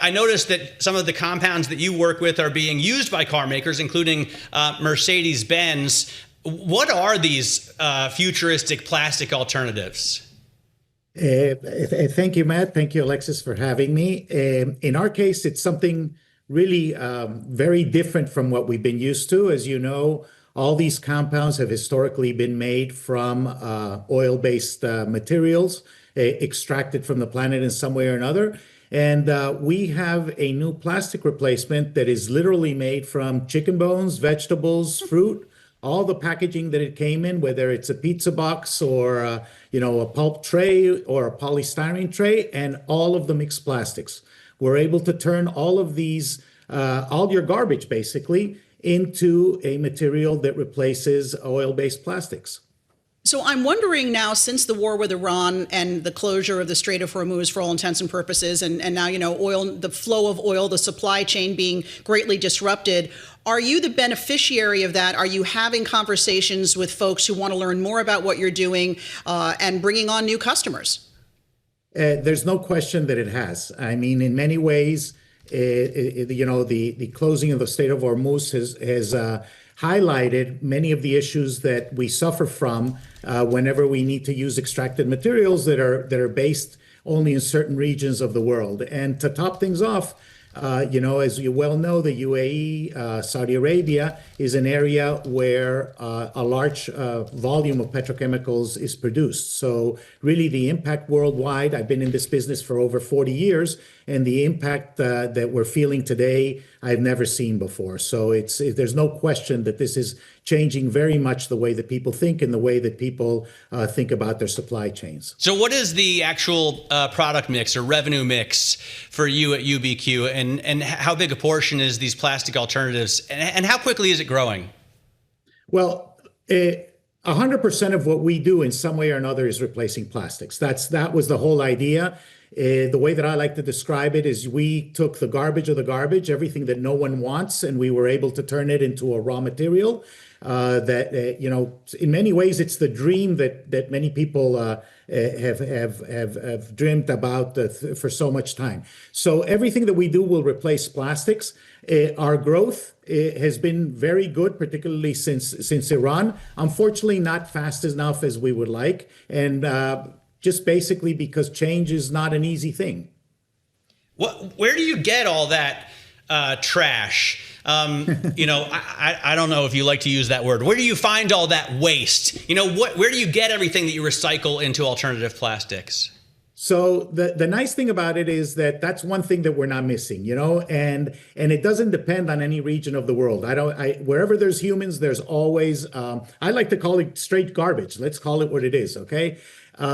I noticed that some of the compounds that you work with are being used by car makers, including Mercedes-Benz. What are these futuristic plastic alternatives? Thank you, Matt. Thank you, Alexis, for having me. In our case, it's something really very different from what we've been used to. As you know, all these compounds have historically been made from oil-based materials extracted from the planet in some way or another. And we have a new plastic replacement that is literally made from chicken bones, vegetables, fruit, all the packaging that it came in, whether it's a pizza box or a pulp tray or a polystyrene tray, and all of the mixed plastics. We're able to turn all of these, all your garbage basically, into a material that replaces oil-based plastics. So I'm wondering now, since the war with Iran and the closure of the Strait of Hormuz for all intents and purposes, and now, oil, the flow of oil, the supply chain being greatly disrupted, are you the beneficiary of that? Are you having conversations with folks who want to learn more about what you're doing and bringing on new customers? There's no question that it has. I mean, in many ways, the closing of the Strait of Hormuz has highlighted many of the issues that we suffer from whenever we need to use extracted materials that are based only in certain regions of the world. And to top things off, as you well know, the UAE, Saudi Arabia, is an area where a large volume of petrochemicals is produced. So really the impact worldwide, I've been in this business for over 40 years, and the impact that we're feeling today, I've never seen before. So there's no question that this is changing very much the way that people think and the way that people think about their supply chains. So what is the actual product mix or revenue mix for you at UBQ, and how big a portion is these plastic alternatives, and how quickly is it growing? Well, 100% of what we do in some way or another is replacing plastics. That was the whole idea. The way that I like to describe it is we took the garbage of the garbage, everything that no one wants, and we were able to turn it into a raw material in many ways, it's the dream that many people have dreamt about for so much time. So everything that we do will replace plastics. Our growth has been very good, particularly since Iran. Unfortunately, not fast enough as we would like, and just basically because change is not an easy thing. Where do you get all that trash? I don't know if you like to use that word. Where do you find all that waste? Where do you get everything that you recycle into alternative plastics? So the nice thing about it is that that's one thing that we're not missing, and it doesn't depend on any region of the world. Wherever there's humans, there's always, I like to call it straight garbage. Let's call it what it is, okay?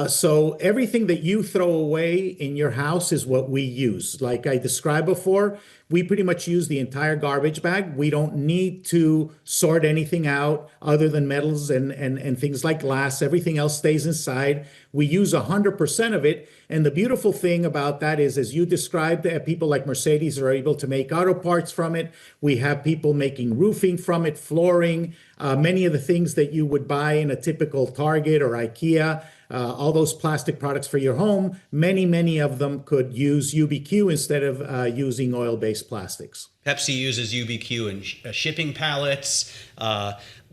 So everything that you throw away in your house is what we use. Like I described before, we pretty much use the entire garbage bag. We don't need to sort anything out other than metals and things like glass. Everything else stays inside. We use 100% of it. And the beautiful thing about that is, as you described, people like Mercedes are able to make auto parts from it. We have people making roofing from it, flooring, many of the things that you would buy in a typical Target or IKEA. All those plastic products for your home, many of them could use UBQ instead of using oil-based plastics. Pepsi uses UBQ in shipping pallets.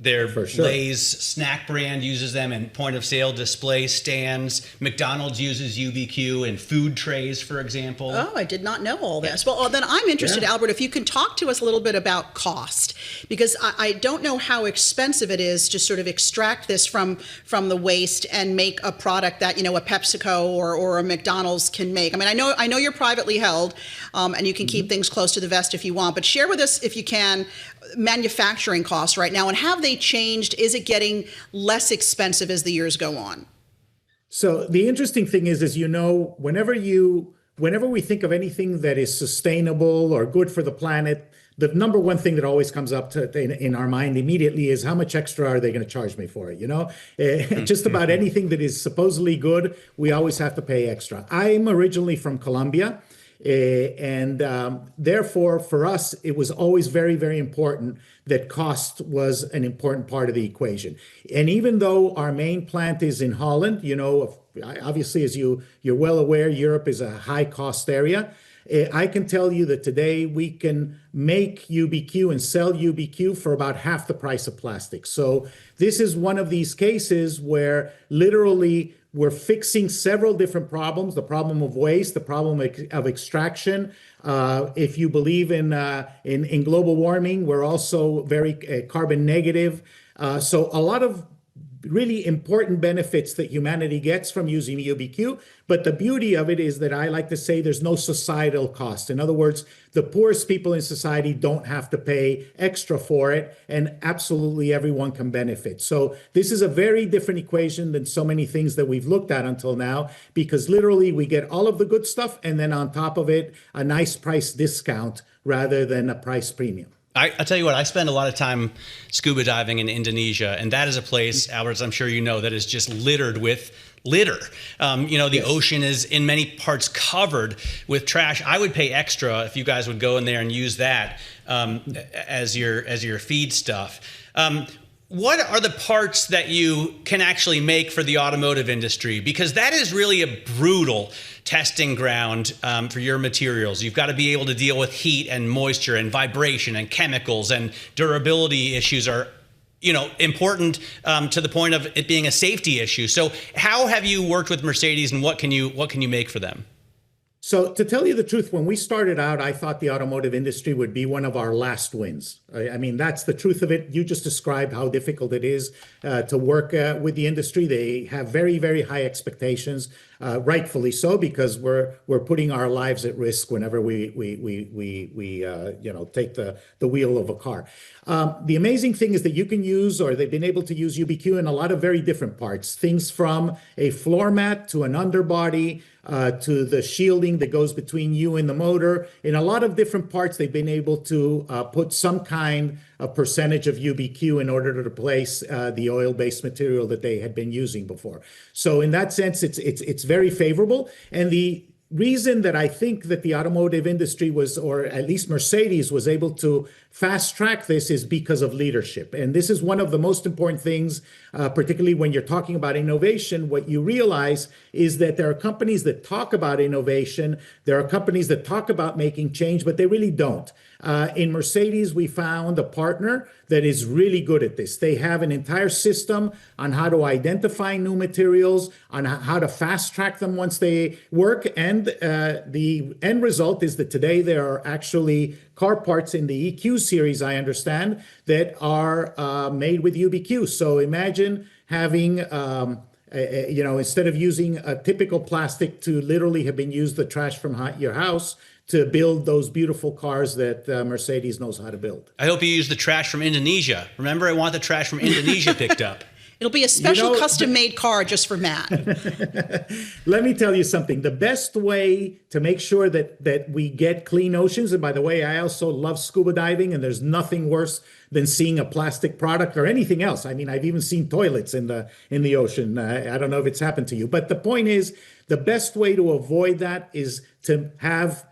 Their sure. Lay's snack brand uses them in point-of-sale display stands. McDonald's uses UBQ in food trays, for example. Oh, I did not know all this. Well, then I'm interested, Albert, if you can talk to us a little bit about cost, because I don't know how expensive it is to sort of extract this from the waste and make a product that, a PepsiCo or a McDonald's can make. I mean, I know you're privately held, and you can keep things close to the vest if you want, but share with us, if you can, manufacturing costs right now, and have they changed? Is it getting less expensive as the years go on? So the interesting thing is, whenever we think of anything that is sustainable or good for the planet, the number one thing that always comes up in our mind immediately is how much extra are they going to charge me for it? Just about anything that is supposedly good, we always have to pay extra. I'm originally from Colombia. And therefore, for us, it was always very, very important that cost was an important part of the equation. And even though our main plant is in Holland, obviously, as you're well aware, Europe is a high cost area. I can tell you that today we can make UBQ and sell UBQ for about half the price of plastic. So this is one of these cases where literally we're fixing several different problems: the problem of waste, the problem of extraction. If you believe in global warming, we're also very carbon negative. So a lot of really important benefits that humanity gets from using UBQ. But the beauty of it is that I like to say there's no societal cost. In other words, the poorest people in society don't have to pay extra for it, and absolutely everyone can benefit. So this is a very different equation than so many things that we've looked at until now, because literally we get all of the good stuff and then on top of it, a nice price discount rather than a price premium. I'll tell you what, I spend a lot of time scuba diving in Indonesia, and that is a place, Albert, as I'm sure you know, that is just littered with litter. The ocean is in many parts covered with trash. I would pay extra if you guys would go in there and use that as your feed stuff. What are the parts that you can actually make for the automotive industry? Because that is really a brutal testing ground for your materials. You've got to be able to deal with heat and moisture and vibration and chemicals, and durability issues are important to the point of it being a safety issue. So how have you worked with Mercedes, and what can you make for them? So to tell you the truth, when we started out, I thought the automotive industry would be one of our last wins. I mean, that's the truth of it. You just described how difficult it is to work with the industry. They have very, very high expectations, rightfully so, because we're putting our lives at risk whenever we take the wheel of a car. The amazing thing is that you can use, or they've been able to use UBQ in a lot of very different parts. Things from a floor mat to an underbody, to the shielding that goes between you and the motor. In a lot of different parts, they've been able to put some kind of percentage of UBQ in order to replace the oil-based material that they had been using before. So in that sense, it's very favorable. And the reason that I think that the automotive industry was, or at least Mercedes was able to fast track this, is because of leadership. And this is one of the most important things, particularly when you're talking about innovation. What you realize is that there are companies that talk about innovation. There are companies that talk about making change, but they really don't. In Mercedes, we found a partner that is really good at this. They have an entire system on how to identify new materials, on how to fast track them once they work. And the end result is that today there are actually car parts in the EQ series, I understand, that are made with UBQ. So imagine having instead of using a typical plastic to literally have been used the trash from your house to build those beautiful cars that Mercedes knows how to build. I hope you use the trash from Indonesia. Remember, I want the trash from Indonesia picked up. It'll be a special custom-made car just for Matt. Let me tell you something. The best way to make sure that we get clean oceans, and by the way, I also love scuba diving, and there's nothing worse than seeing a plastic product or anything else. I mean, I've even seen toilets in the ocean. I don't know if it's happened to you. But the point is, the best way to avoid that is to have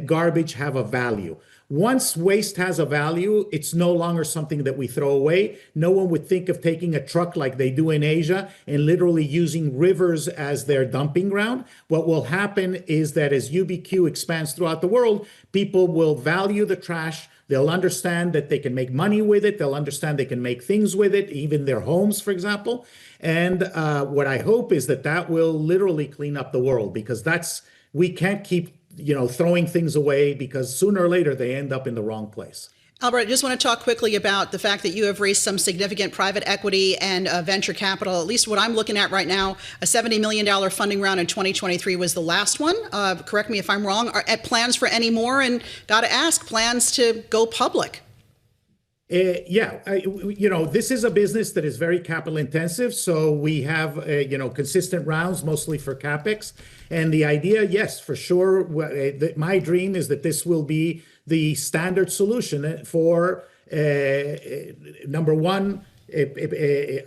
garbage have a value. Once waste has a value, it's no longer something that we throw away. No one would think of taking a truck like they do in Asia and literally using rivers as their dumping ground. What will happen is that as UBQ expands throughout the world, people will value the trash. They'll understand that they can make money with it. They'll understand they can make things with it, even their homes, for example. And what I hope is that will literally clean up the world, because we can't keep throwing things away, because sooner or later they end up in the wrong place. Albert, I just want to talk quickly about the fact that you have raised some significant private equity and venture capital. At least what I'm looking at right now, a $70 million funding round in 2023 was the last one. Correct me if I'm wrong. Are plans for any more? And got to ask, plans to go public? This is a business that is very capital intensive. So we have, consistent rounds, mostly for CapEx. And the idea, yes, for sure. My dream is that this will be the standard solution for, number one,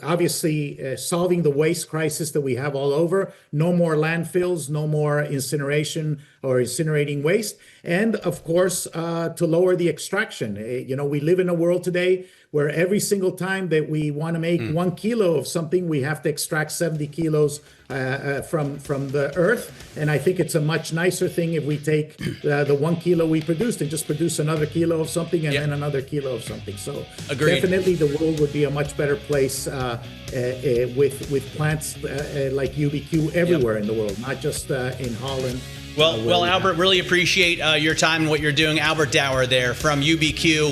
obviously solving the waste crisis that we have all over. No more landfills, no more incineration or incinerating waste, and of course to lower the extraction. We live in a world today where every single time that we want to make 1 kilo of something, we have to extract 70 kilos from the earth. And I think it's a much nicer thing if we take the 1 kilo we produced and just produce another kilo of something and then another kilo of something. So Agreed. Definitely the world would be a much better place with plants like UBQ everywhere in the world, not just in Holland. Well, Albert, really appreciate your time and what you're doing. Albert Douer there from UBQ.